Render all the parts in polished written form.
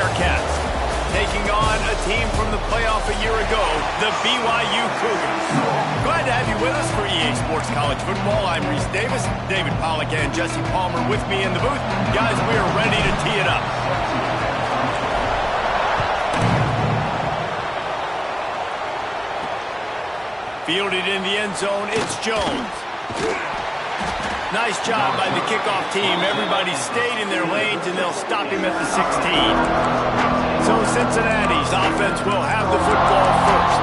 Bearcats, taking on a team from the playoff a year ago, the BYU Cougars. Glad to have you with us for EA Sports College Football. I'm Reese Davis, David Pollack and Jesse Palmer with me in the booth. Guys, we are ready to tee it up. Fielded in the end zone, it's Jones. Nice job by the kickoff team. Everybody stayed in their lanes, and they'll stop him at the 16. So Cincinnati's offense will have the football first.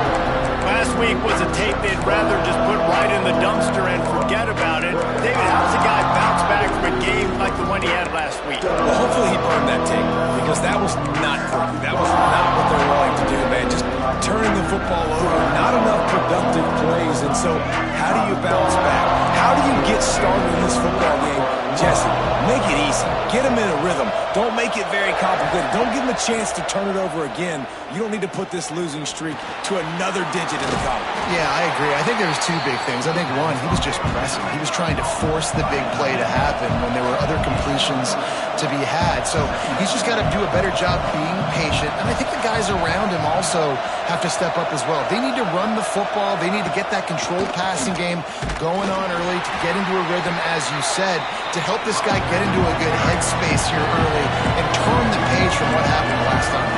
Last week was a tape they'd rather just put right in the dumpster and forget about it. David, how's the guy bounce back from a game like the one he had last week? Well, hopefully he burned that tape, because that was not perfect. That was not what they're willing to do, man. Just turning the football over, not enough productive plays. And so how do you bounce back? How do you get started in this football game? Jesse, make it easy. Get him in a rhythm. Don't make it very complicated. Don't give him a chance to turn it over again. You don't need to put this losing streak to another digit in the column. Yeah, I agree. I think there's two big things. I think, one, he was just pressing. He was trying to force the big play to happen when there were other completions to be had. So he's just got to do a better job being patient. And I think the guys around him also have to step up as well. They need to run the football. They need to get that controlled passing game going on early to get into a rhythm, as you said, to help this guy get into a good headspace here early and turn the page from what happened last time.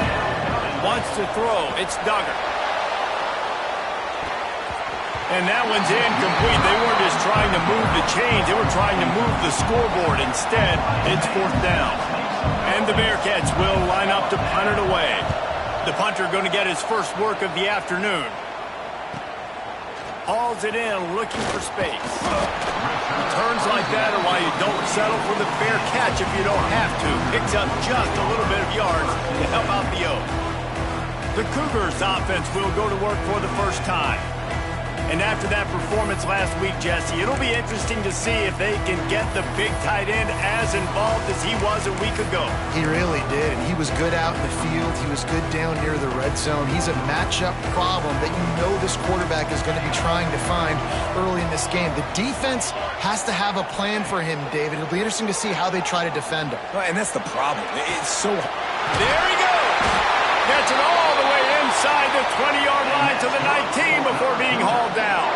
Wants to throw. It's Duggar. And that one's incomplete. They weren't just trying to move the chains. They were trying to move the scoreboard. Instead, it's fourth down. And the Bearcats will line up to punt it away. The punter going to get his first work of the afternoon. Hauls it in, looking for space. Turns like that are why you don't settle for the fair catch if you don't have to. Picks up just a little bit of yards to help out the O. The Cougars offense will go to work for the first time. And after that performance last week, Jesse, it'll be interesting to see if they can get the big tight end as involved as he was a week ago. He really did, and he was good out in the field. He was good down near the red zone. He's a matchup problem that you know this quarterback is going to be trying to find early in this game. The defense has to have a plan for him, David. It'll be interesting to see how they try to defend him. And that's the problem. It's so... There he goes! Gets it all the way inside the 20-yard line to the 19 before being hauled down.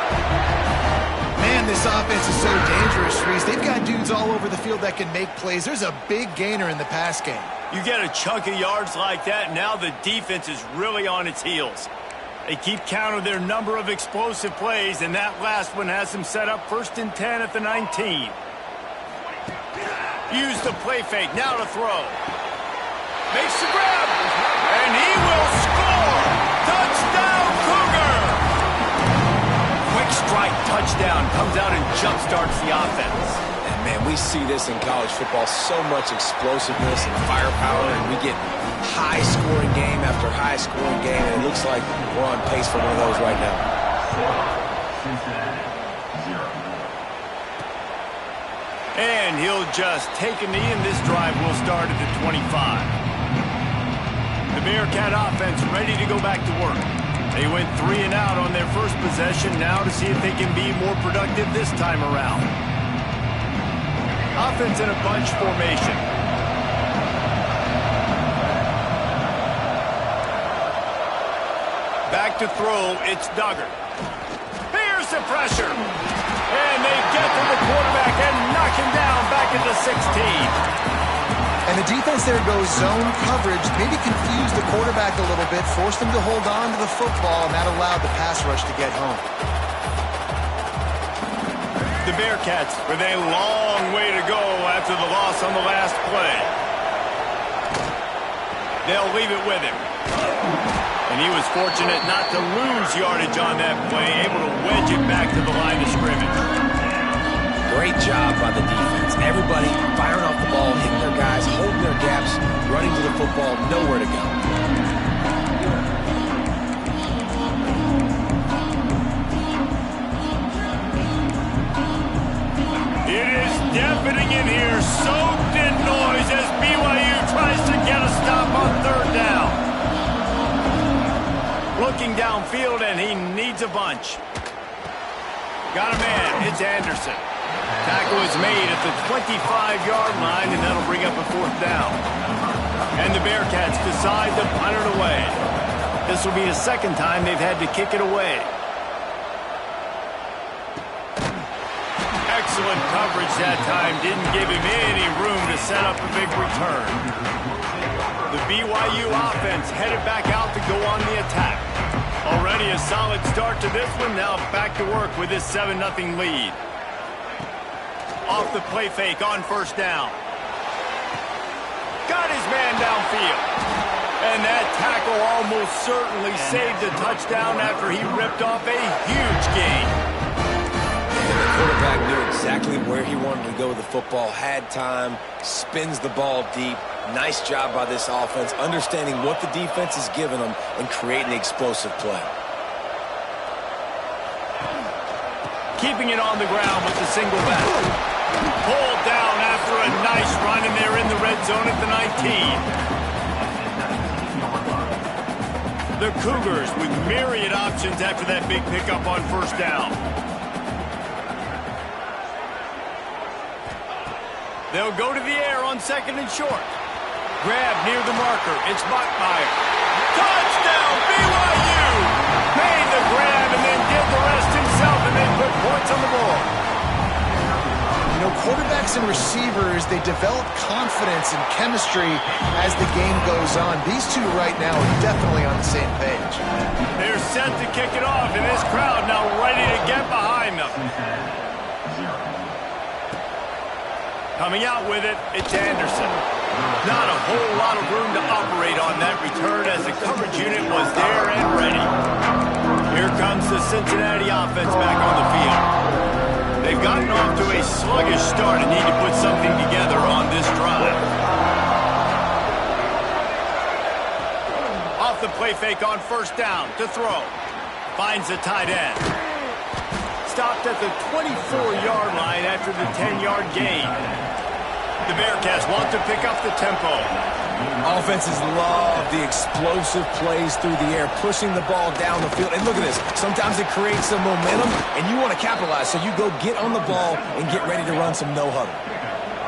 Man, this offense is so dangerous, Reese. They've got dudes all over the field that can make plays. There's a big gainer in the pass game. You get a chunk of yards like that, now the defense is really on its heels. They keep count of their number of explosive plays, and that last one has them set up 1st and 10 at the 19. Use the play fake, now to throw. Makes the grab, and he will score! Touchdown, Cougar! Quick strike touchdown comes out and jumpstarts the offense. And man, we see this in college football, so much explosiveness and firepower, and we get high-scoring game after high-scoring game, and it looks like we're on pace for one of those right now. And he'll just take a knee, and this drive will start at the 25. The Bearcat offense ready to go back to work. They went 3 and out on their first possession, now to see if they can be more productive this time around. Offense in a bunch formation. Back to throw, it's Duggar. Here's the pressure. And they get to the quarterback and knock him down back at the 16. And the defense there goes zone coverage, maybe confused the quarterback a little bit, forced him to hold on to the football, and that allowed the pass rush to get home. The Bearcats with a long way to go after the loss on the last play. They'll leave it with him. And he was fortunate not to lose yardage on that play, able to wedge it back to the line of scrimmage. Great job by the defense. Everybody firing off the ball, hitting their guys, holding their gaps, running to the football, nowhere to go. It is deafening in here, soaked in noise as BYU tries to get a stop on 3rd down. Looking downfield, and he needs a bunch. Got a man, it's Anderson. Tackle is made at the 25-yard line, and that'll bring up a 4th down. And the Bearcats decide to punt it away. This will be the second time they've had to kick it away. Excellent coverage that time. Didn't give him any room to set up a big return. The BYU offense headed back out to go on the attack. Already a solid start to this one. Now back to work with this 7-0 lead. Off the play fake on first down. Got his man downfield. And that tackle almost certainly saved a touchdown after he ripped off a huge gain. The quarterback knew exactly where he wanted to go with the football, had time, spins the ball deep. Nice job by this offense, understanding what the defense is giving them and creating the explosive play. Keeping it on the ground with the single back. Pulled down after a nice run, and they're in the red zone at the 19. The Cougars with myriad options after that big pickup on first down. They'll go to the air on second and short. Grab near the marker. It's Bachmeier. Touchdown, BYU! Made the grab and then did the rest himself, and then put points on the board. You know, quarterbacks and receivers, they develop confidence and chemistry as the game goes on. These two right now are definitely on the same page. They're set to kick it off, and this crowd now ready to get behind them. Coming out with it, it's Anderson. Not a whole lot of room to operate on that return as the coverage unit was there and ready. Here comes the Cincinnati offense back on the field. They've gotten off to a sluggish start and need to put something together on this drive. Off the play fake on first down to throw. Finds the tight end. Stopped at the 24-yard line after the 10-yard gain. The Bearcats want to pick up the tempo. Offenses love the explosive plays through the air, pushing the ball down the field. And look at this. Sometimes it creates some momentum, and you want to capitalize, so you go get on the ball and get ready to run some no-huddle.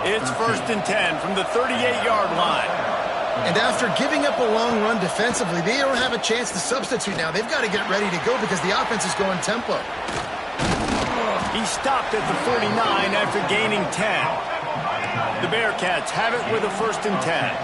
It's 1st and 10 from the 38-yard line. And after giving up a long run defensively, they don't have a chance to substitute now. They've got to get ready to go because the offense is going tempo. He stopped at the 49 after gaining 10. The Bearcats have it with a 1st and 10.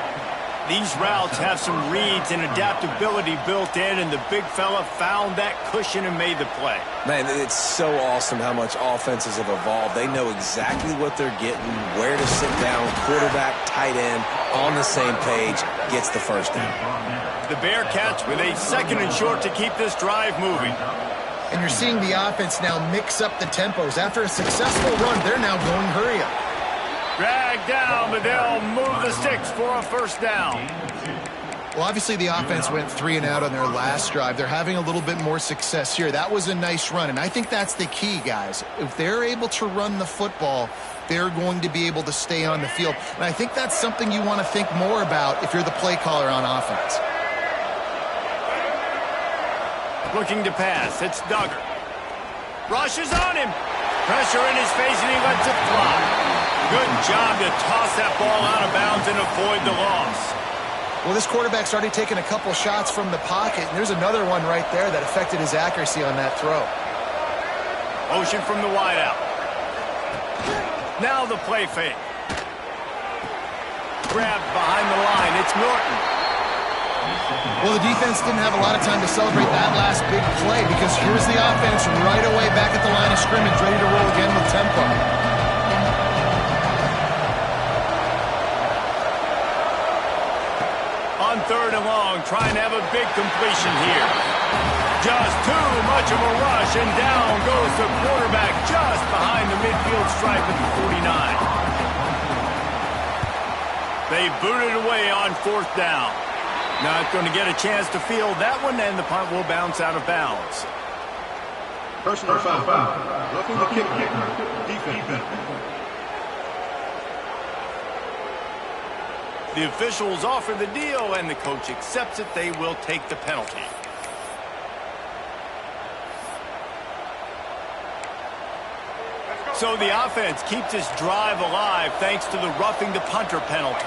These routes have some reads and adaptability built in, and the big fella found that cushion and made the play. Man, it's so awesome how much offenses have evolved. They know exactly what they're getting, where to sit down, quarterback, tight end, on the same page, gets the first down. The Bearcats with a 2nd and short to keep this drive moving. And you're seeing the offense now mix up the tempos. After a successful run, they're now going hurry up. Dragged down, but they'll move the sticks for a 1st down. Well, obviously the offense went 3 and out on their last drive. They're having a little bit more success here. That was a nice run, and I think that's the key, guys. If they're able to run the football, they're going to be able to stay on the field. And I think that's something you want to think more about if you're the play caller on offense. Looking to pass. It's Duggar. Rushes on him. Pressure in his face, and he lets it fly. Good job to toss that ball out of bounds and avoid the loss. Well, this quarterback's already taken a couple shots from the pocket, and there's another one right there that affected his accuracy on that throw. Motion from the wideout. Now the play fake. Grabbed behind the line. It's Norton. Well, the defense didn't have a lot of time to celebrate that last big play because here's the offense right away back at the line of scrimmage, ready to roll again with tempo. On 3rd and long, trying to have a big completion here. Just too much of a rush, and down goes the quarterback just behind the midfield stripe at the 49. They booted away on 4th down. Not going to get a chance to field that one, and the punt will bounce out of bounds. Personal foul. Roughing the kick. Defense. The officials offer the deal, and the coach accepts it. They will take the penalty. So the offense keeps this drive alive thanks to the roughing the punter penalty.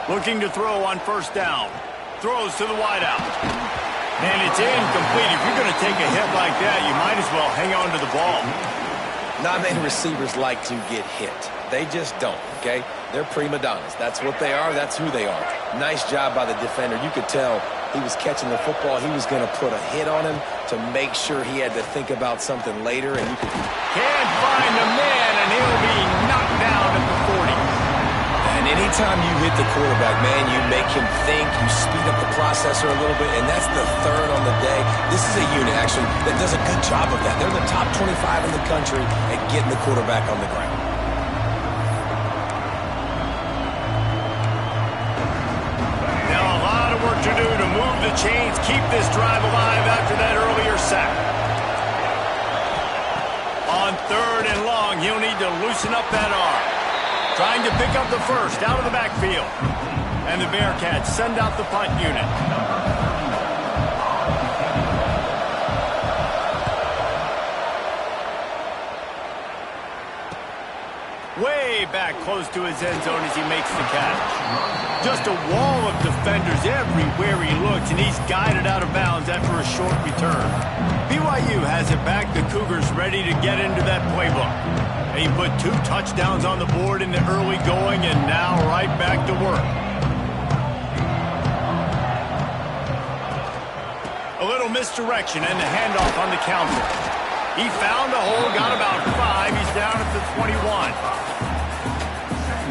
Looking to throw on first down. Throws to the wideout. And it's incomplete. If you're going to take a hit like that, you might as well hang on to the ball. Not many receivers like to get hit. They just don't, okay? They're prima donnas. That's what they are. That's who they are. Nice job by the defender. You could tell he was catching the football. He was going to put a hit on him to make sure he had to think about something later. And you could... Can't find the man, and he'll be knocked down at the 40. And anytime you hit the quarterback, man, you make him think, you speed up the processor a little bit, and that's the third on the day. This is a unit, actually, that does a good job of that. They're the top 25 in the country at getting the quarterback on the ground. Now a lot of work to do to move the chains, keep this drive alive after that earlier sack. On third and long, he'll need to loosen up that arm. Trying to pick up the first out of the backfield. And the Bearcats send out the punt unit. Way back close to his end zone as he makes the catch. Just a wall of defenders everywhere he looks, and he's guided out of bounds after a short return. BYU has it back. The Cougars ready to get into that playbook. He put 2 touchdowns on the board in the early going, and now right back to work. A little misdirection and the handoff on the counter. He found a hole, got about 5. He's down at the 21.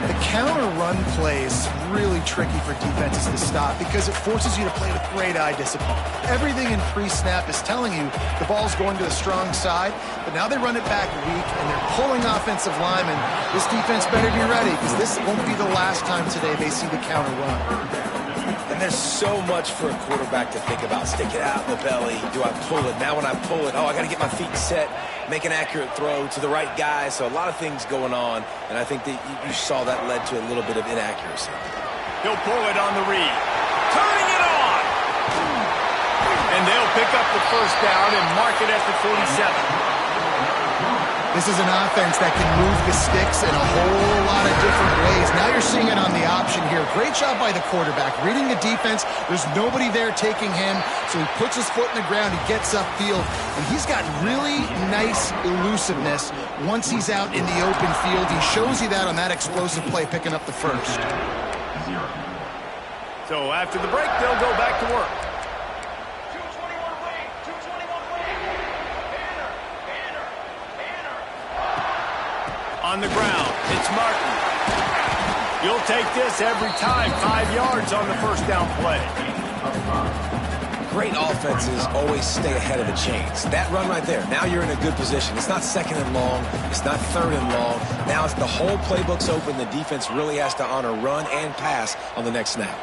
The counter run play is really tricky for defenses to stop because it forces you to play with great eye discipline. Everything in pre-snap is telling you the ball's going to the strong side, but now they run it back weak and they're pulling offensive linemen. This defense better be ready because this won't be the last time today they see the counter run. And there's so much for a quarterback to think about. Stick it out in the belly. Do I pull it? Now when I pull it, I got to get my feet set, make an accurate throw to the right guy. So a lot of things going on, and I think that you saw that led to a little bit of inaccuracy. He'll pull it on the read. Turning it on! And they'll pick up the first down and mark it at the 47. This is an offense that can move the sticks in a whole lot of different ways. Now you're seeing it on the option here. Great job by the quarterback. Reading the defense, there's nobody there taking him, so he puts his foot in the ground, he gets upfield, and he's got really nice elusiveness once he's out in the open field. He shows you that on that explosive play, picking up the first. So after the break, they'll go back to work. On the ground, it's Martin. You'll take this every time. 5 yards on the first down play. Great offenses always stay ahead of the chains. That run right there, now you're in a good position. It's not second and long. It's not third and long. Now it's the whole playbook's open. The defense really has to honor run and pass on the next snap.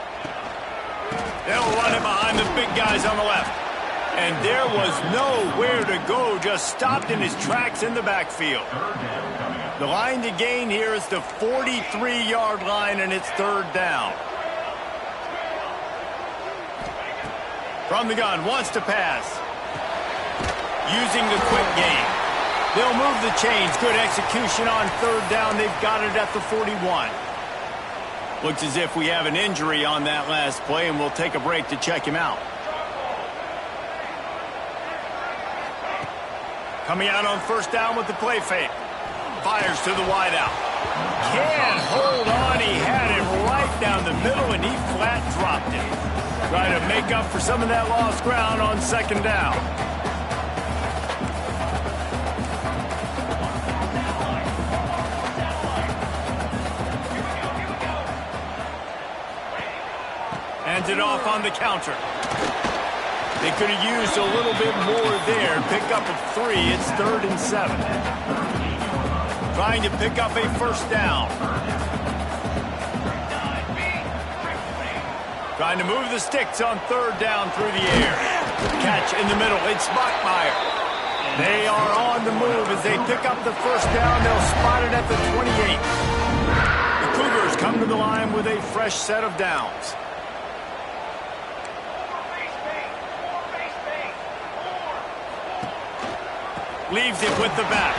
They'll run it behind the big guys on the left. And there was nowhere to go, just stopped in his tracks in the backfield. The line to gain here is the 43-yard line, and it's third down. From the gun, wants to pass. Using the quick game. They'll move the chains. Good execution on third down. They've got it at the 41. Looks as if we have an injury on that last play, and we'll take a break to check him out. Coming out on first down with the play fake. Fires to the wideout. Can't hold on. He had it right down the middle, and he flat dropped it. Trying to make up for some of that lost ground on second down. Hands it off on the counter. They could have used a little bit more there. Pick up of 3. It's 3rd and 7. Trying to pick up a first down. Trying to move the sticks on third down through the air. Catch in the middle. It's Bachmeyer. They are on the move as they pick up the first down. They'll spot it at the 28. The Cougars come to the line with a fresh set of downs. Leaves it with the back.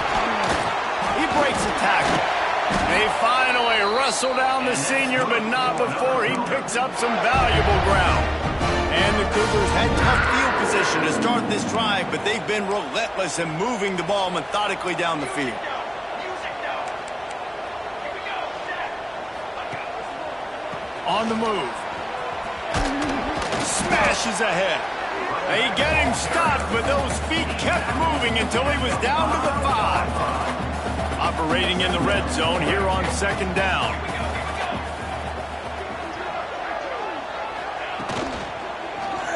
He breaks the tackle. They finally wrestle down the senior, but not before he picks up some valuable ground. And the Cougars had tough field position to start this drive, but they've been relentless in moving the ball methodically down the field. On the move. Smashes ahead. They get him stopped, but those feet kept moving until he was down to the 5. Operating in the red zone here on 2nd down.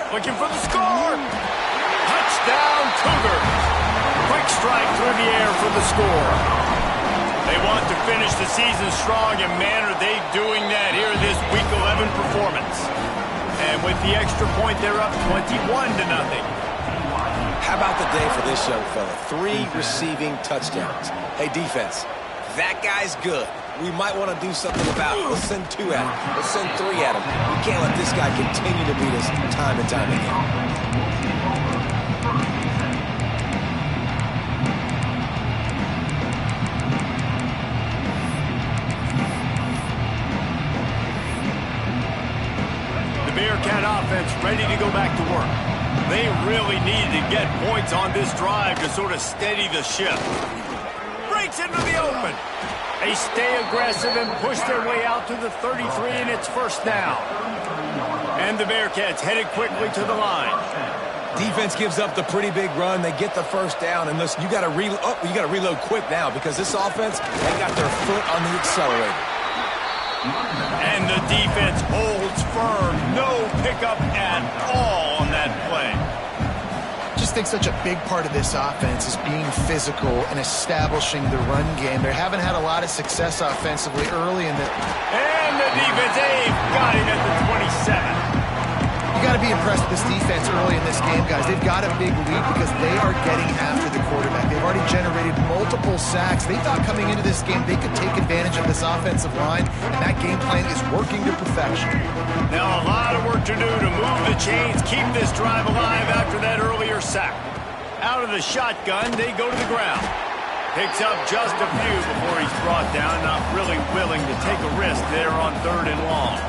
Looking for the score. Touchdown, Cougars. Quick strike through the air for the score. They want to finish the season strong, and man, are they doing that here this Week 11 performance. And with the extra point, they're up 21-0. How about the day for this young fella? 3 receiving touchdowns. Hey, defense, that guy's good. We might want to do something about it. Let's send 2 at him. Let's send 3 at him. We can't let this guy continue to beat us time and time again. Bearcat offense ready to go back to work. They really need to get points on this drive to sort of steady the ship. Breaks into the open. They stay aggressive and push their way out to the 33, and it's 1st down. And the Bearcats headed quickly to the line. Defense gives up the pretty big run. They get the 1st down, and listen, you got to reload quick now because this offense, they got their foot on the accelerator. And the defense holds firm. No pickup at all on that play. Just think such a big part of this offense is being physical and establishing the run game. They haven't had a lot of success offensively early in the... And the defense, they've got him at the 27. You got to be impressed with this defense early in this game, guys. They've got a big lead because they are getting after the quarterback. They've already generated multiple sacks. They thought coming into this game they could take advantage of this offensive line, and that game plan is working to perfection. Now a lot of work to do to move the chains, keep this drive alive after that earlier sack. Out of the shotgun, they go to the ground. Picks up just a few before he's brought down, not really willing to take a risk there on 3rd and long.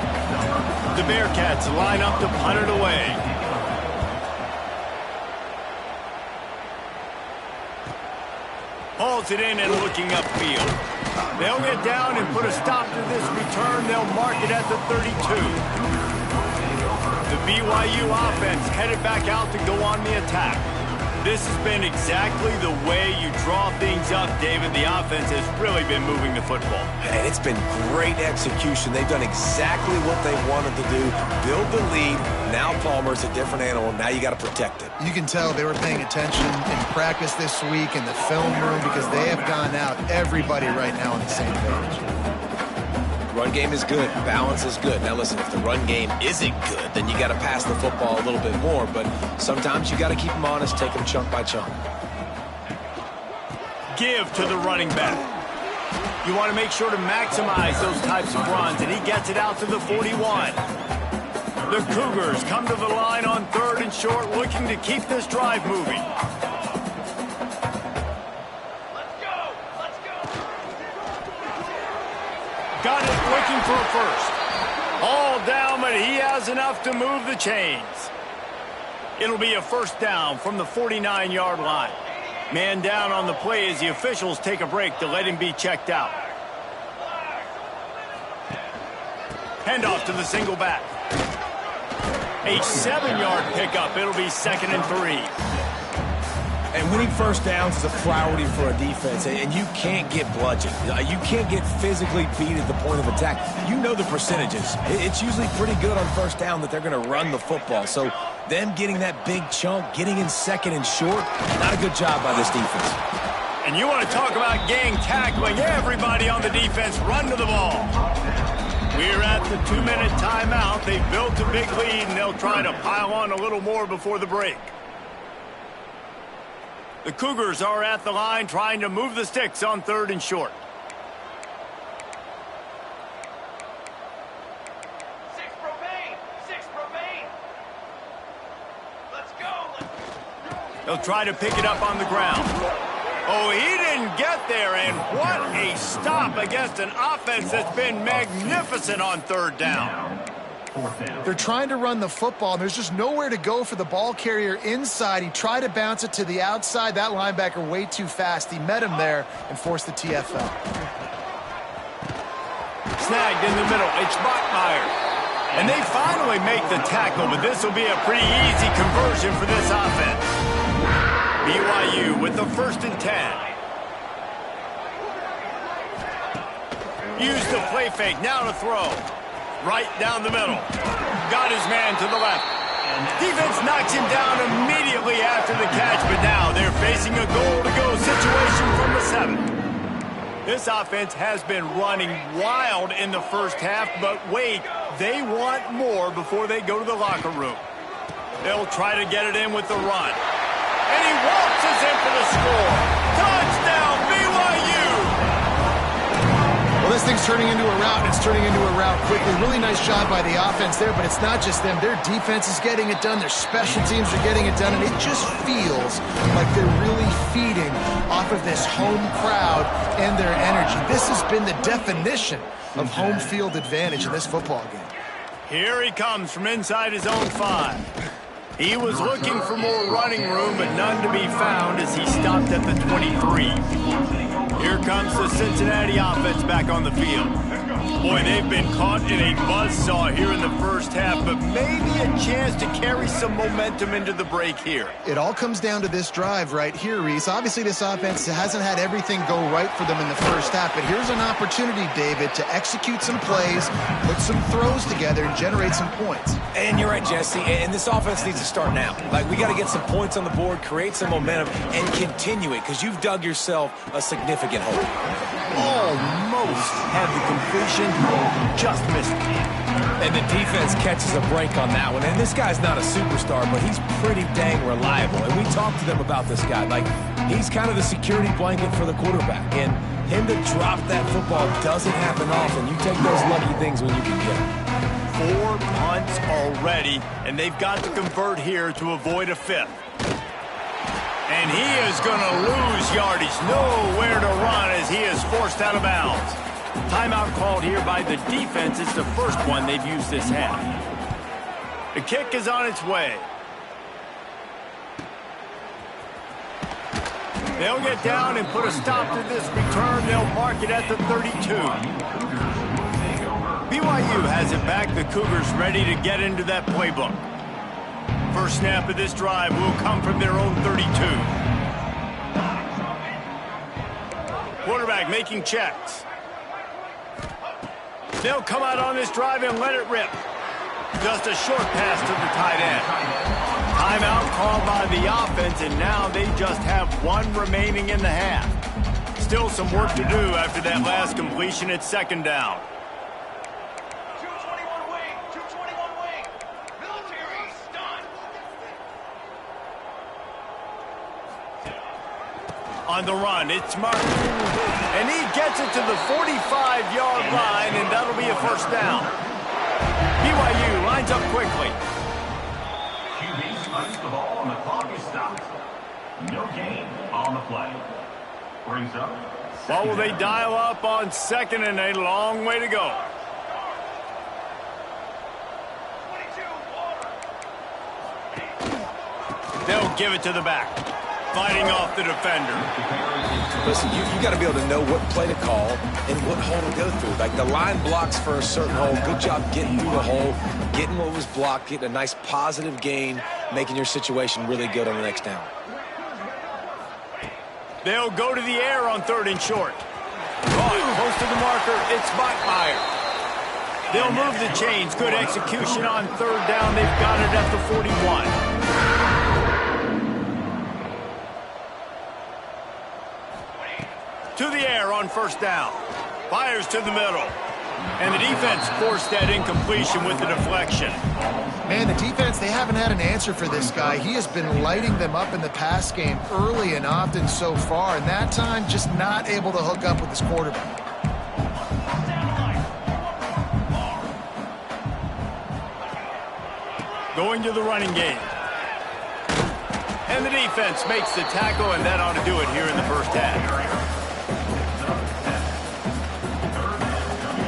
The Bearcats line up to punt it away. Hauls it in and looking upfield. They'll get down and put a stop to this return. They'll mark it at the 32. The BYU offense headed back out to go on the attack. This has been exactly the way you draw things up, David. The offense has really been moving the football. And it's been great execution. They've done exactly what they wanted to do. Build the lead. Now Palmer's a different animal. Now you got to protect it. You can tell they were paying attention in practice this week in the film room because they have gone out, everybody right now on the same page. Run game is good. Balance is good. Now listen, if the run game isn't good, then you got to pass the football a little bit more. But sometimes you got to keep them honest, take them chunk by chunk. Give to the running back. You want to make sure to maximize those types of runs, and he gets it out to the 41. The Cougars come to the line on 3rd and short, looking to keep this drive moving. Got it, looking for a 1st. All down, but he has enough to move the chains. It'll be a 1st down from the 49-yard line. Man down on the play as the officials take a break to let him be checked out. Handoff to the single back. A 7-yard pickup. It'll be 2nd and 3. And winning 1st downs is a priority for a defense, and you can't get bludgeoned. You can't get physically beat at the point of attack. You know the percentages. It's usually pretty good on 1st down that they're going to run the football. So them getting that big chunk, getting in 2nd and short, not a good job by this defense. And you want to talk about gang tackling. Everybody on the defense run to the ball. We're at the 2-minute timeout. They've built a big lead, and they'll try to pile on a little more before the break. The Cougars are at the line trying to move the sticks on 3rd and short. Six propane. Let's go. They'll try to pick it up on the ground. Oh, he didn't get there, and what a stop against an offense that's been magnificent on third down. They're trying to run the football, and there's just nowhere to go for the ball carrier inside. He tried to bounce it to the outside. That linebacker way too fast. He met him there and forced the TFL. Snagged in the middle. It's Bachmeier. And they finally make the tackle, but this will be a pretty easy conversion for this offense. BYU with the 1st and 10. Use the play fake. Now to throw. Right down the middle. Got his man to the left. Defense knocks him down immediately after the catch, but now they're facing a goal-to-go situation from the 7. This offense has been running wild in the first half, but wait, they want more before they go to the locker room. They'll try to get it in with the run. And he waltzes in for the score. Touchdown, BYU! Well, this thing's turning into a rout, and it's turning into a rout quickly. Really nice job by the offense there, but it's not just them. Their defense is getting it done. Their special teams are getting it done, and it just feels like they're really feeding off of this home crowd and their energy. This has been the definition of home field advantage in this football game. Here he comes from inside his own 5. He was looking for more running room, but none to be found as he stopped at the 23. Here comes the Cincinnati offense back on the field. Boy, they've been caught in a buzzsaw here in the first half, but maybe a chance to carry some momentum into the break here. It all comes down to this drive right here, Reese. Obviously, this offense hasn't had everything go right for them in the first half, but here's an opportunity, David, to execute some plays, put some throws together, and generate some points. And you're right, Jesse, and this offense needs to start now. Like, we got to get some points on the board, create some momentum, and continue it, because you've dug yourself a significant hole. Almost had the completion, just missed it. And the defense catches a break on that one. And this guy's not a superstar, but he's pretty dang reliable. And we talked to them about this guy. Like, he's kind of the security blanket for the quarterback. And him to drop that football doesn't happen often. You take those lucky things when you can get them. 4 punts already, and they've got to convert here to avoid a 5th. And he is going to lose yardage. Nowhere to run as he is forced out of bounds. Timeout called here by the defense. It's the first one they've used this half. The kick is on its way. They'll get down and put a stop to this return. They'll mark it at the 32. BYU has it back. The Cougars ready to get into that playbook. First snap of this drive will come from their own 32. Quarterback making checks. They'll come out on this drive and let it rip. Just a short pass to the tight end. Timeout called by the offense, and now they just have 1 remaining in the half. Still some work to do after that last completion at 2nd down. 221 wing, 221 wing. Military stun. On the run, it's Martin. And he gets it to the 45-yard line, and that'll be a first down. BYU lines up quickly. QB spikes the ball and the clock is stopped. No gain on the play. Brings up. Well, will they dial up on 2nd and a long way to go? 22 water. They'll give it to the back. Fighting off the defender. Listen, you got to be able to know what play to call and what hole to go through. Like, the line blocks for a certain hole. Good job getting through the hole, getting what was blocked, getting a nice positive gain, making your situation really good on the next down. They'll go to the air on 3rd and short. Close to the marker, it's Bachmeier. They'll move the chains. Good execution on 3rd down. They've got it at the 41. To the air on 1st down. Fires to the middle. And the defense forced that incompletion with the deflection. Man, the defense, they haven't had an answer for this guy. He has been lighting them up in the pass game early and often so far, and that time just not able to hook up with his quarterback. Going to the running game. And the defense makes the tackle, and that ought to do it here in the first half.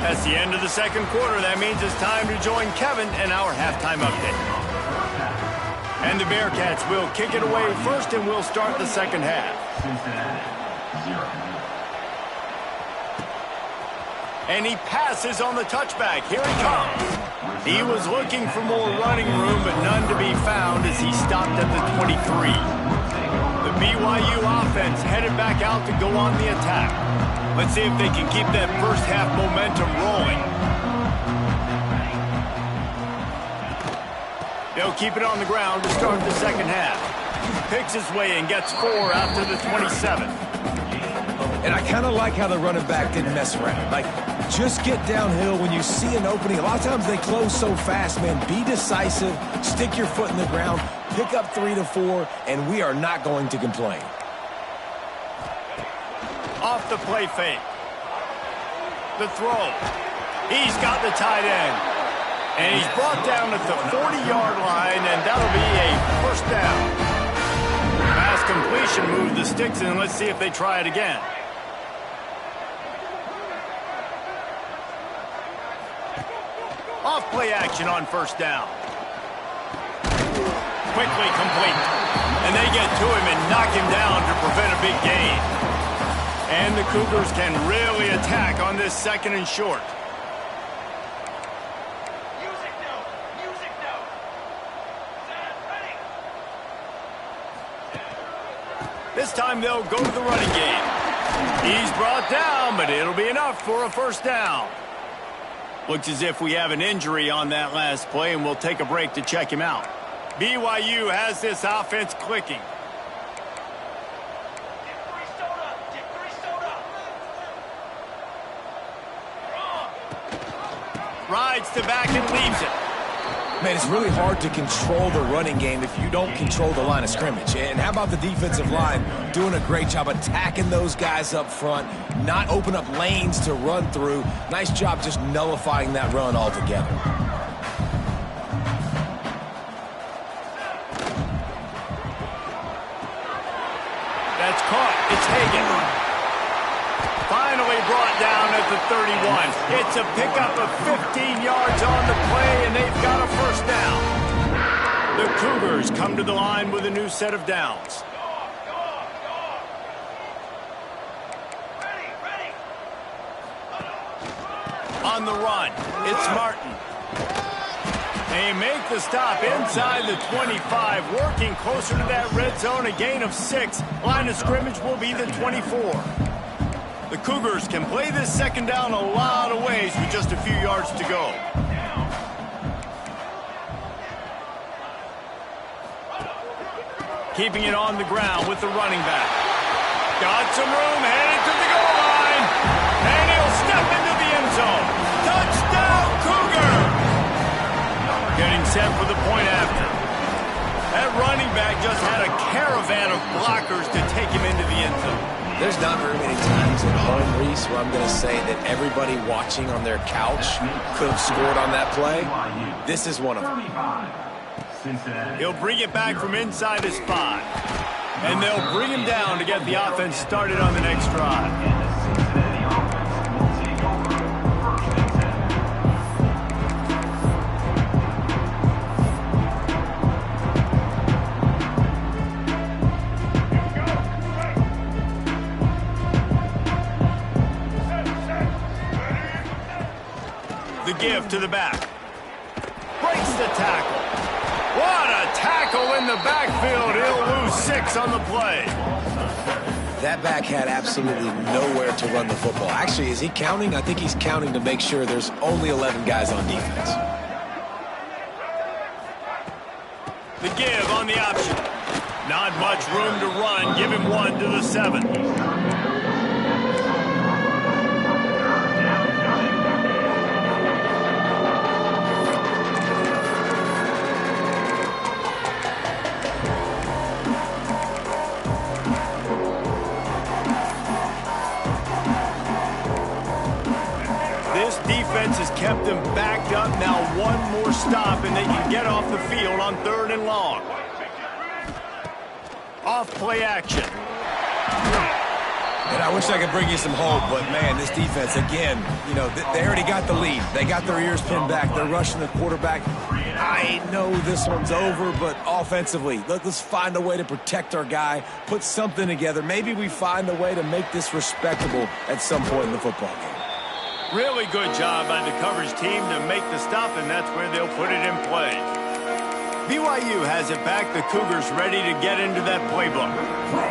That's the end of the second quarter. That means it's time to join Kevin and our halftime update. And the Bearcats will kick it away first, and we'll start the second half. Cincinnati, 0. And he passes on the touchback. Here he comes. He was looking for more running room, but none to be found as he stopped at the 23. The BYU offense headed back out to go on the attack. Let's see if they can keep that first half momentum rolling. They'll keep it on the ground to start the second half. Picks his way and gets 4 after the 27. And I kind of like how the running back didn't mess around. Like, just get downhill when you see an opening. A lot of times they close so fast, man. Be decisive, stick your foot in the ground, pick up 3 to 4, and we are not going to complain. Off the play fake. The throw. He's got the tight end. And he's brought down at the 40-yard line, and that'll be a first down. Pass completion moved the sticks, and let's see if they try it again. Off play action on first down. Quickly complete. And they get to him and knock him down to prevent a big gain. And the Cougars can really attack on this second and short. Music note. Music note. Set. Ready. This time they'll go to the running game. He's brought down, but it'll be enough for a first down. Looks as if we have an injury on that last play, and we'll take a break to check him out. BYU has this offense clicking. Dip 3 soda. Rides to back and leaves it. Man, it's really hard to control the running game if you don't control the line of scrimmage. And how about the defensive line doing a great job attacking those guys up front, not open up lanes to run through. Nice job just nullifying that run altogether. That's caught. It's Hagan. Finally brought down at the 31. It's a pickup of 15 yards on the play, and they've got a first down. The Cougars come to the line with a new set of downs. Ready. On the run, it's Martin. They make the stop inside the 25, working closer to that red zone, a gain of 6. Line of scrimmage will be the 24. The Cougars can play this second down a lot of ways with just a few yards to go. Keeping it on the ground with the running back. Got some room, headed to the goal line. And he'll step into the end zone. Touchdown, Cougar! Getting set for the point after. That running back just had a caravan of blockers to take him into the end zone. There's not very many times at home, Reese, where I'm going to say that everybody watching on their couch could have scored on that play. This is one of them. 35. Cincinnati. He'll bring it back from inside his 5. And they'll bring him down to get the offense started on the next drive. And the Cincinnati offense will take over first and 10. The give to the back. Breaks the tackle. What a tackle in the backfield. He'll lose 6 on the play. That back had absolutely nowhere to run the football. Actually, is he counting? I think he's counting to make sure there's only 11 guys on defense. The give on the option. Not much room to run. Give him 1 to the 7. Has kept them backed up. Now one more stop and they can get off the field on 3rd and long. Off play action. And I wish I could bring you some hope, but, man, this defense, again, you know, they already got the lead. They got their ears pinned back. They're rushing the quarterback. I know this one's over, but offensively, let's find a way to protect our guy, put something together. Maybe we find a way to make this respectable at some point in the football game. Really good job by the coverage team to make the stop, and that's where they'll put it in play. BYU has it back. The Cougars ready to get into that playbook.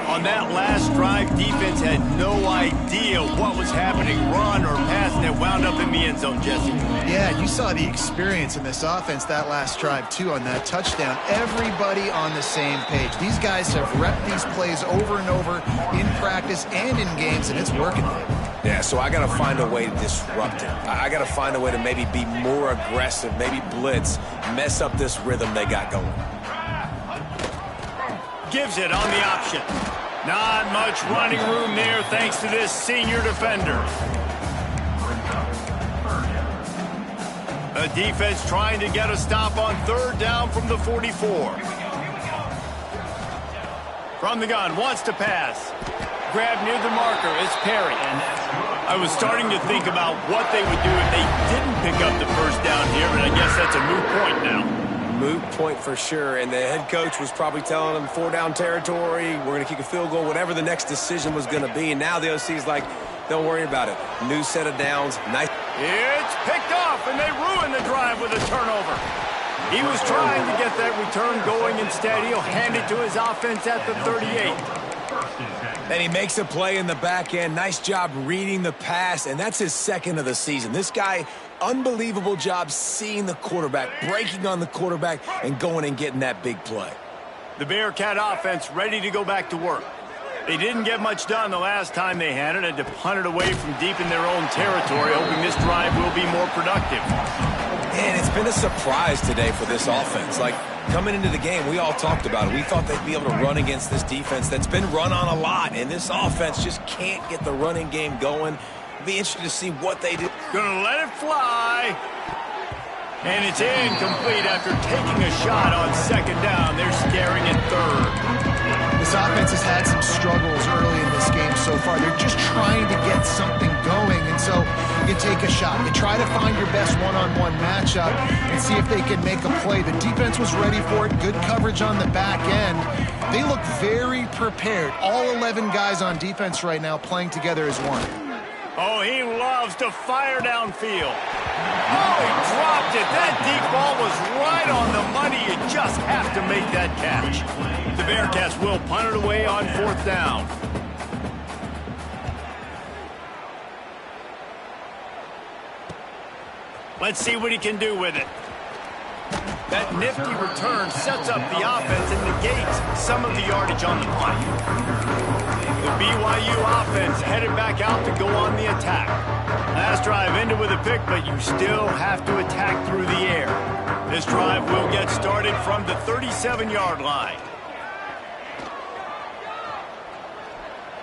On that last drive, defense had no idea what was happening, run or pass, and it wound up in the end zone, Jesse. Yeah, you saw the experience in this offense that last drive, too, on that touchdown. Everybody on the same page. These guys have repped these plays over and over in practice and in games, and it's working. Yeah, so I got to find a way to disrupt it. I got to find a way to maybe be more aggressive, maybe blitz, mess up this rhythm they got going. Gives it on the option. Not much running room there thanks to this senior defender. A defense trying to get a stop on third down from the 44. From the gun, wants to pass. Grab near the marker, it's Perry. I was starting to think about what they would do if they didn't pick up the first down here, but I guess that's a moot point now. Moot point for sure, and the head coach was probably telling them 4-down territory, we're going to kick a field goal, whatever the next decision was going to be, and now the OC's like, don't worry about it. New set of downs, nice. It's picked off, and they ruin the drive with a turnover. He was trying to get that return going. Instead, he'll hand it to his offense at the 38. And he makes a play in the back end. Nice job reading the pass, and that's his second of the season. This guy, unbelievable job seeing the quarterback, breaking on the quarterback, and going and getting that big play. The Bearcat offense ready to go back to work. They didn't get much done the last time they had it, and to punt it away from deep in their own territory, hoping this drive will be more productive. And it's been a surprise today for this offense. Like, coming into the game, we all talked about it. We thought they'd be able to run against this defense that's been run on a lot, and this offense just can't get the running game going. It'll be interesting to see what they do. Gonna let it fly. And it's incomplete after taking a shot on second down. They're staring at third. This offense has had some struggles early in this game so far. They're just trying to get something going, and so you take a shot. You try to find your best one-on-one matchup and see if they can make a play. The defense was ready for it. Good coverage on the back end. They look very prepared. All 11 guys on defense right now playing together as one. Oh, he loves to fire downfield. Oh, he dropped it. That deep ball was right on the money. You just have to make that catch. The Bearcats will punt it away on fourth down. Let's see what he can do with it. That nifty return sets up the offense and negates some of the yardage on the punt. The BYU offense headed back out to go on the attack. Last drive ended with a pick, but you still have to attack through the air. This drive will get started from the 37-yard line.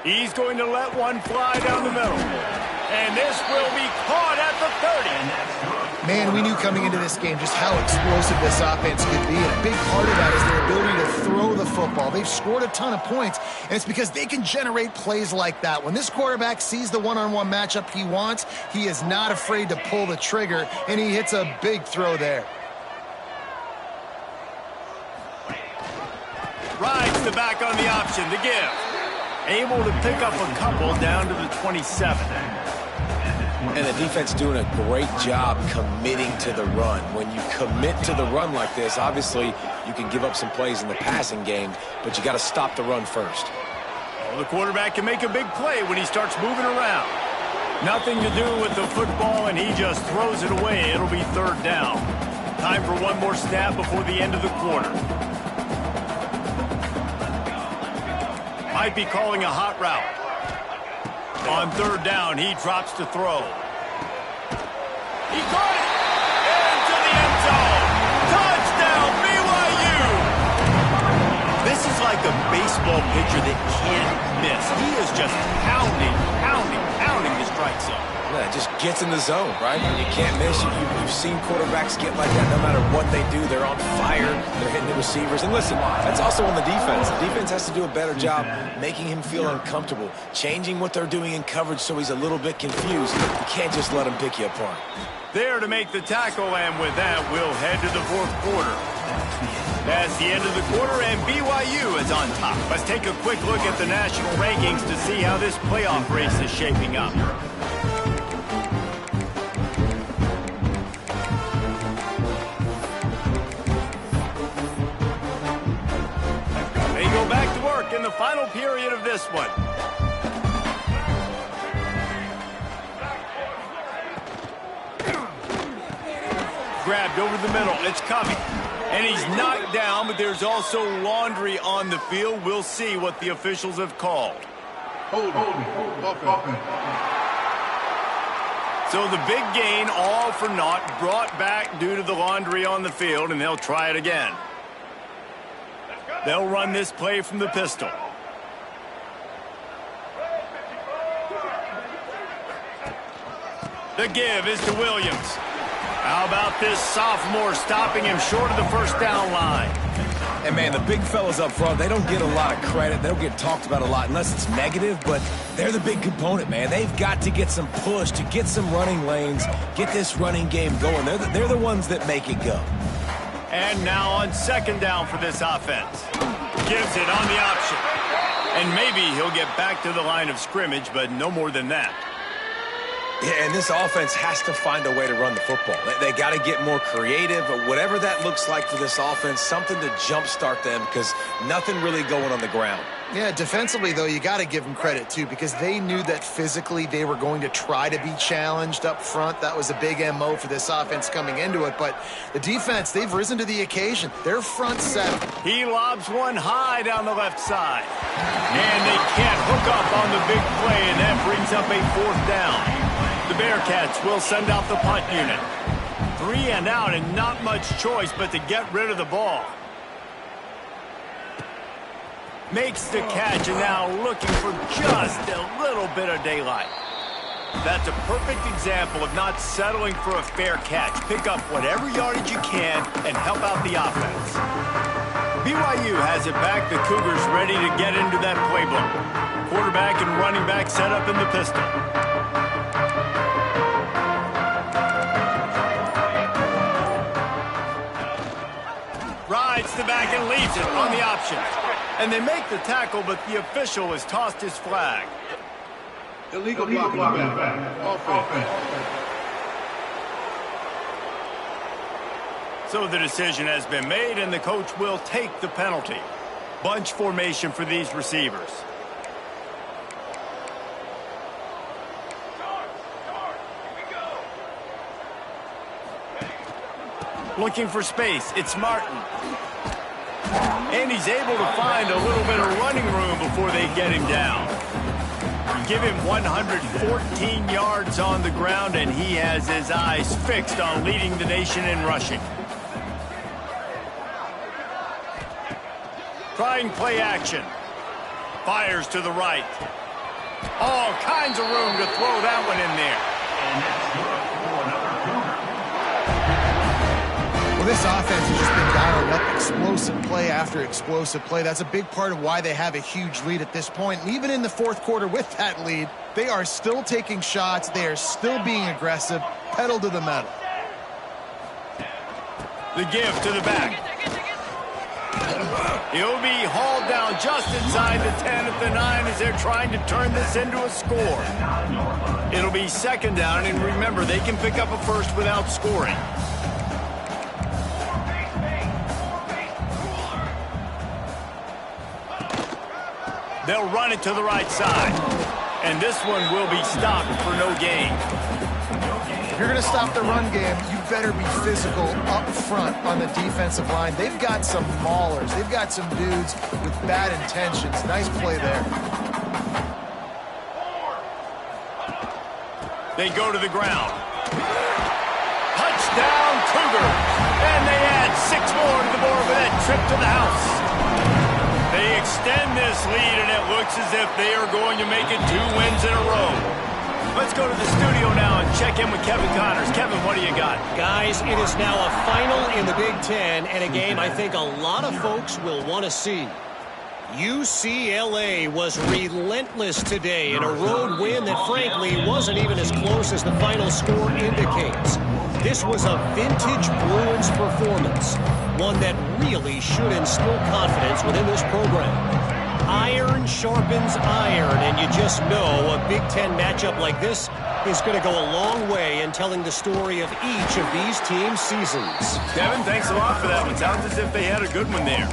He's going to let one fly down the middle. And this will be caught at the 30. Man, we knew coming into this game just how explosive this offense could be. And a big part of that is their ability to throw the football. They've scored a ton of points, and it's because they can generate plays like that. When this quarterback sees the one-on-one matchup he wants, he is not afraid to pull the trigger, and he hits a big throw there. Rides the back on the option, the give. Able to pick up a couple down to the 27. And the defense doing a great job committing to the run. When you commit to the run like this, obviously you can give up some plays in the passing game, but you got to stop the run first. Well, the quarterback can make a big play when he starts moving around. Nothing to do with the football, and he just throws it away. It'll be third down. Time for one more snap before the end of the quarter. Might be calling a hot route. On third down, he drops to throw. He got it! Into the end zone! Touchdown, BYU! This is like a baseball pitcher that can't miss. He is just pounding the strike think so. Yeah, it just gets in the zone, right? You can't miss. You've seen quarterbacks get like that no matter what they do. They're on fire. They're hitting the receivers. And listen, that's also on the defense. The defense has to do a better job making him feel uncomfortable, changing what they're doing in coverage so he's a little bit confused. You can't just let him pick you apart. There to make the tackle, and with that, we'll head to the fourth quarter. That's the end of the quarter, and BYU is on top. Let's take a quick look at the national rankings to see how this playoff race is shaping up. They go back to work in the final period of this one. Grabbed over the middle. It's coming. And he's knocked down, but there's also laundry on the field. We'll see what the officials have called. Hold. So the big gain, all for naught, brought back due to the laundry on the field, and they'll try it again. They'll run this play from the pistol. The give is to Williams. How about this sophomore stopping him short of the first down line? And, man, the big fellas up front, they don't get a lot of credit. They don't get talked about a lot unless it's negative, but they're the big component, man. They've got to get some push, to get some running lanes, get this running game going. They're the ones that make it go. And now on second down for this offense. Gives it on the option. And maybe he'll get back to the line of scrimmage, but no more than that. Yeah, and this offense has to find a way to run the football. They got to get more creative, but whatever that looks like for this offense, something to jumpstart them because nothing really going on the ground. Yeah, defensively, though, you got to give them credit, too, because they knew that physically they were going to try to be challenged up front. That was a big MO for this offense coming into it. But the defense, they've risen to the occasion. They're front set. He lobs one high down the left side. And they can't hook up on the big play, and that brings up a fourth down. The Bearcats will send out the punt unit. 3 and out, and not much choice but to get rid of the ball. Makes the catch, and now looking for just a little bit of daylight. That's a perfect example of not settling for a fair catch. Pick up whatever yardage you can and help out the offense. BYU has it back. The Cougars ready to get into that playbook. Quarterback and running back set up in the pistol. Rides the back and leaves it on the option. And they make the tackle, but the official has tossed his flag. Illegal blocking back. Offense. So the decision has been made, and the coach will take the penalty. Bunch formation for these receivers. Looking for space. It's Martin. And he's able to find a little bit of running room before they get him down. Give him 114 yards on the ground, and he has his eyes fixed on leading the nation in rushing. Trying play action. Fires to the right. All kinds of room to throw that one in there. And that's good for another Cougar. Well, this offense has just been dialed up explosive play after explosive play. That's a big part of why they have a huge lead at this point. And even in the fourth quarter with that lead, they are still taking shots. They are still being aggressive. Pedal to the metal. The give to the back. He'll be hauled down just inside the 10 at the 9 as they're trying to turn this into a score. It'll be second down, and remember, they can pick up a first without scoring. They'll run it to the right side. And this one will be stopped for no gain. If you're going to stop the run game, you better be physical up front on the defensive line. They've got some maulers. They've got some dudes with bad intentions. Nice play there. They go to the ground. Touchdown, Cougar. And they add 6 more to the board with that trip to the house. They extend this lead, and it looks as if they are going to make it 2 wins in a row. Let's go to the studio now and check in with Kevin Connors. Kevin, what do you got? Guys, it is now a final in the Big Ten and a game I think a lot of folks will want to see. UCLA was relentless today in a road win that frankly wasn't even as close as the final score indicates. This was a vintage Bruins performance, one that really should instill confidence within this program. Iron sharpens iron, and you just know a Big Ten matchup like this is going to go a long way in telling the story of each of these teams' seasons. Kevin, thanks a lot for that one. Sounds as if they had a good one there.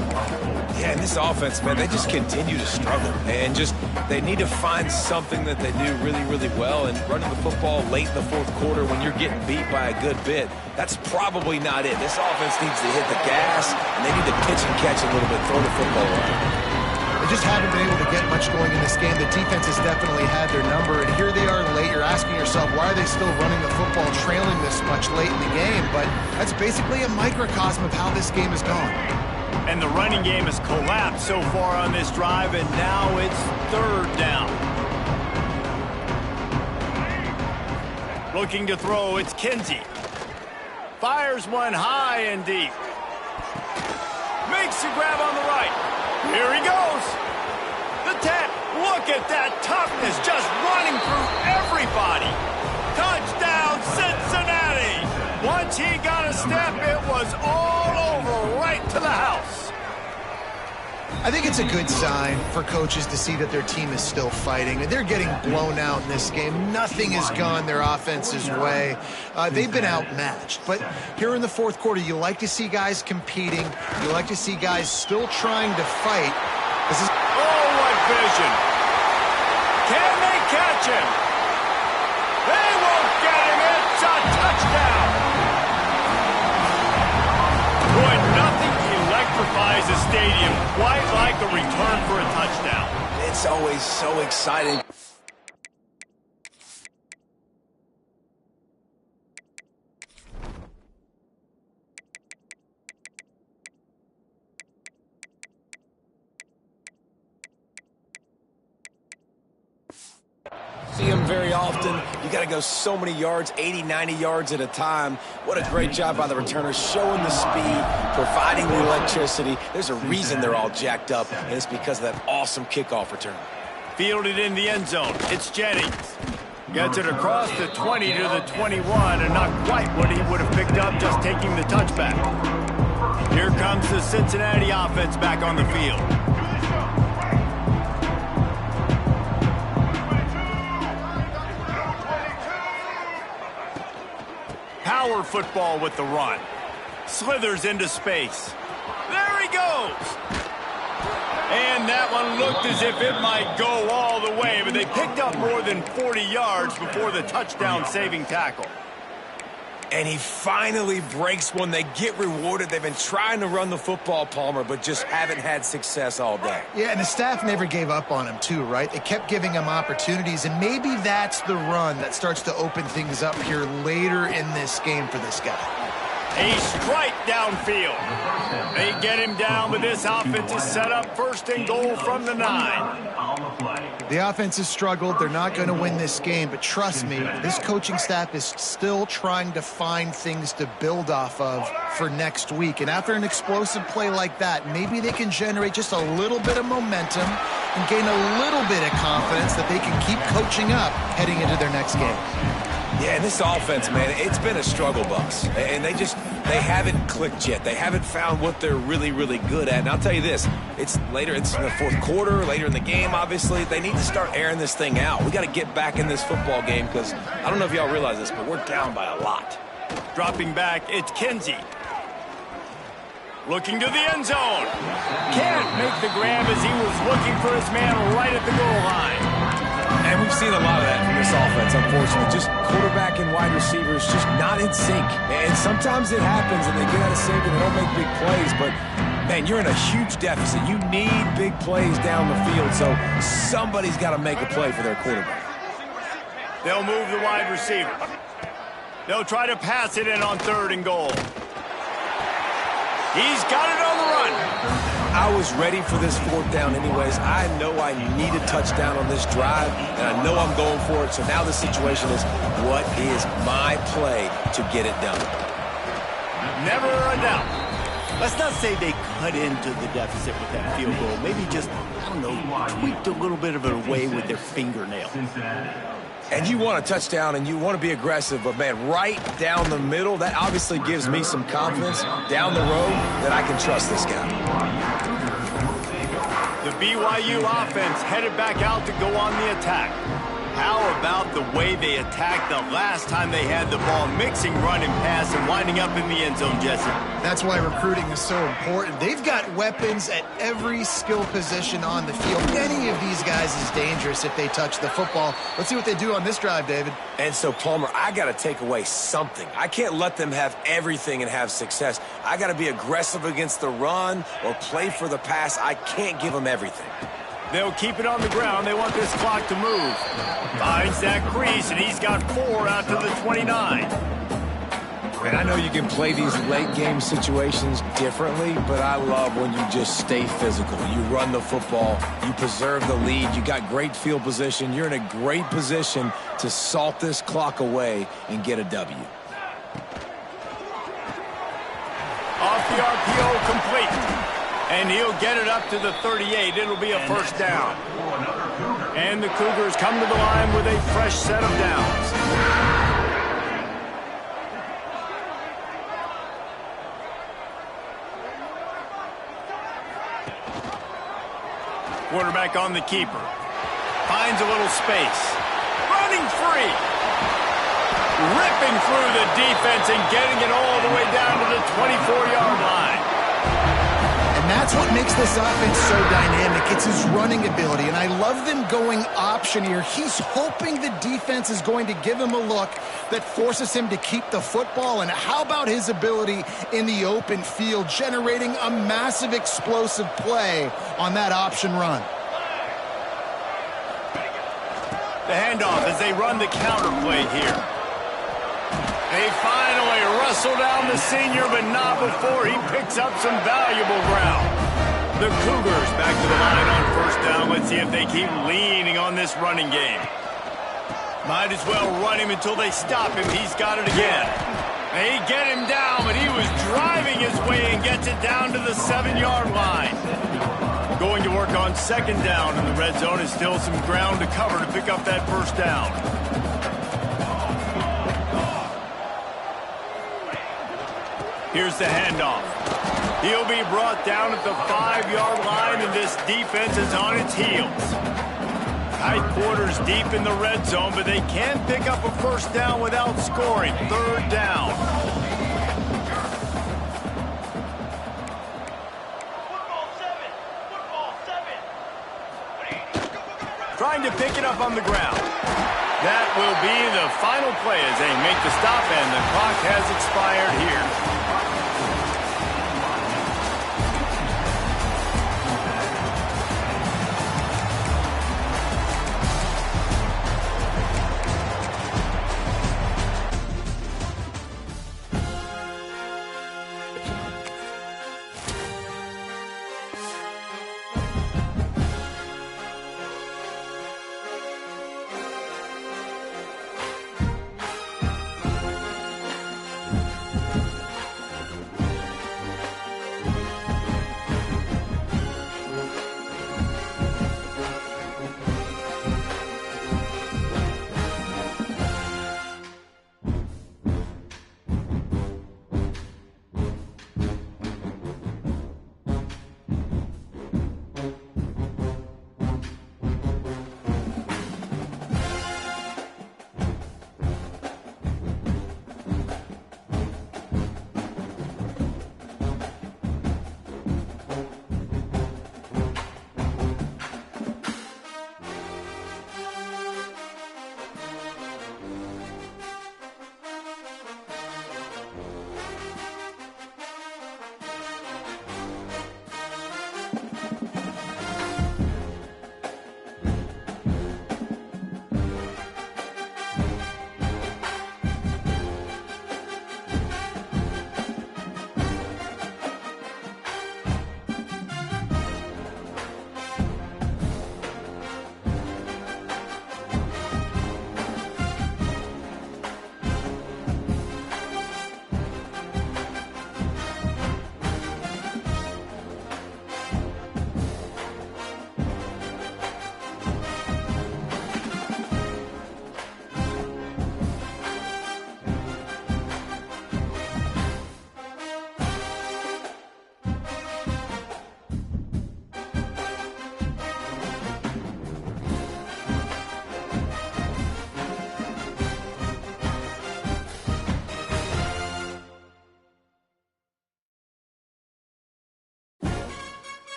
Yeah, and this offense, man, they just continue to struggle. And they need to find something that they do really, really well. And running the football late in the fourth quarter when you're getting beat by a good bit, that's probably not it. This offense needs to hit the gas, and they need to pitch and catch a little bit, throw the football around. They just haven't been able to get much going in this game. The defense has definitely had their number, and here they are late. You're asking yourself, why are they still running the football, trailing this much late in the game? But that's basically a microcosm of how this game has gone. And the running game has collapsed so far on this drive, and now it's third down. Looking to throw, it's Kinsey. Fires one high and deep. Makes the grab on the right. Here he goes. The 10. Look at that toughness, just running through everybody. Touchdown, Cincinnati. Once he got a step, it was all over right to the house. I think it's a good sign for coaches to see that their team is still fighting. They're getting blown out in this game. Nothing has gone their offense's way. They've been outmatched. But here in the fourth quarter, you like to see guys competing. You like to see guys still trying to fight. Oh, what vision. Can they catch him? They won't get him. It's a touchdown. Boy, nothing electrifies a stadium quite like a return for a touchdown. It's always so exciting. See him very often. You got to go so many yards, 80, 90 yards at a time. What a great job by the returners, showing the speed, providing the electricity. There's a reason they're all jacked up, and it's because of that awesome kickoff return. Fielded in the end zone. It's Jennings. Gets it across the 20 to the 21, and not quite what he would have picked up just taking the touchback. Here comes the Cincinnati offense back on the field. Power football with the run. Slithers into space. There he goes. And that one looked as if it might go all the way, but they picked up more than 40 yards before the touchdown-saving tackle. And he finally breaks one. They get rewarded. They've been trying to run the football, Palmer, but just haven't had success all day. Yeah, and the staff never gave up on him, too, right? They kept giving him opportunities, and maybe that's the run that starts to open things up here later in this game for this guy. A strike downfield. They get him down, but this offense is set up first and goal from the 9. The offense has struggled. They're not going to win this game, but trust me, this coaching staff is still trying to find things to build off of for next week. And after an explosive play like that, maybe they can generate just a little bit of momentum and gain a little bit of confidence that they can keep coaching up heading into their next game. Yeah, and this offense, man, it's been a struggle bus. And they haven't clicked yet. They haven't found what they're really, really good at. And I'll tell you this, it's in the fourth quarter, later in the game, obviously. They need to start airing this thing out. We got to get back in this football game because I don't know if y'all realize this, but we're down by a lot. Dropping back, it's Kinsey. Looking to the end zone. Can't make the grab as he was looking for his man right at the goal line. And we've seen a lot of that from this offense, unfortunately. Just quarterback and wide receivers just not in sync. And sometimes it happens and they get out of sync and they don't make big plays. But, man, you're in a huge deficit. You need big plays down the field, so somebody's got to make a play for their quarterback. They'll move the wide receiver. They'll try to pass it in on third and goal. He's got it on the run. I was ready for this fourth down anyways. I know I need a touchdown on this drive, and I know I'm going for it. So now the situation is, what is my play to get it done? Never a doubt. Let's not say they cut into the deficit with that field goal. Maybe just, I don't know, tweaked a little bit of it away with their fingernail. And you want a touchdown and you want to be aggressive, but man, right down the middle, that obviously gives me some confidence down the road that I can trust this guy. The BYU offense headed back out to go on the attack. How about the way they attacked the last time they had the ball, mixing run and pass and winding up in the end zone, Jesse? That's why recruiting is so important. They've got weapons at every skill position on the field. Any of these guys is dangerous if they touch the football. Let's see what they do on this drive, David. And so, Palmer, I got to take away something. I can't let them have everything and have success. I got to be aggressive against the run or play for the pass. I can't give them everything. They'll keep it on the ground. They want this clock to move. Finds that crease, and he's got 4 out to the 29. And I know you can play these late game situations differently, but I love when you just stay physical. You run the football, you preserve the lead, you got great field position. You're in a great position to salt this clock away and get a W. Off the RPO, complete. And he'll get it up to the 38. It'll be a first down. And the Cougars come to the line with a fresh set of downs. Quarterback on the keeper. Finds a little space. Running free. Ripping through the defense and getting it all the way down to the 24-yard line. And that's what makes this offense so dynamic. It's his running ability, and I love them going option here. He's hoping the defense is going to give him a look that forces him to keep the football. And how about his ability in the open field, generating a massive explosive play on that option run? The handoff as they run the counter play here. They finally wrestle down the senior, but not before he picks up some valuable ground. The Cougars back to the line on first down. Let's see if they keep leaning on this running game. Might as well run him until they stop him. He's got it again. They get him down, but he was driving his way and gets it down to the 7-yard line. Going to work on second down in the red zone is still some ground to cover to pick up that first down. Here's the handoff. He'll be brought down at the 5-yard line, and this defense is on its heels. Tight quarters deep in the red zone, but they can pick up a first down without scoring. Third down. Trying to pick it up on the ground. That will be the final play as they make the stop, and the clock has expired here.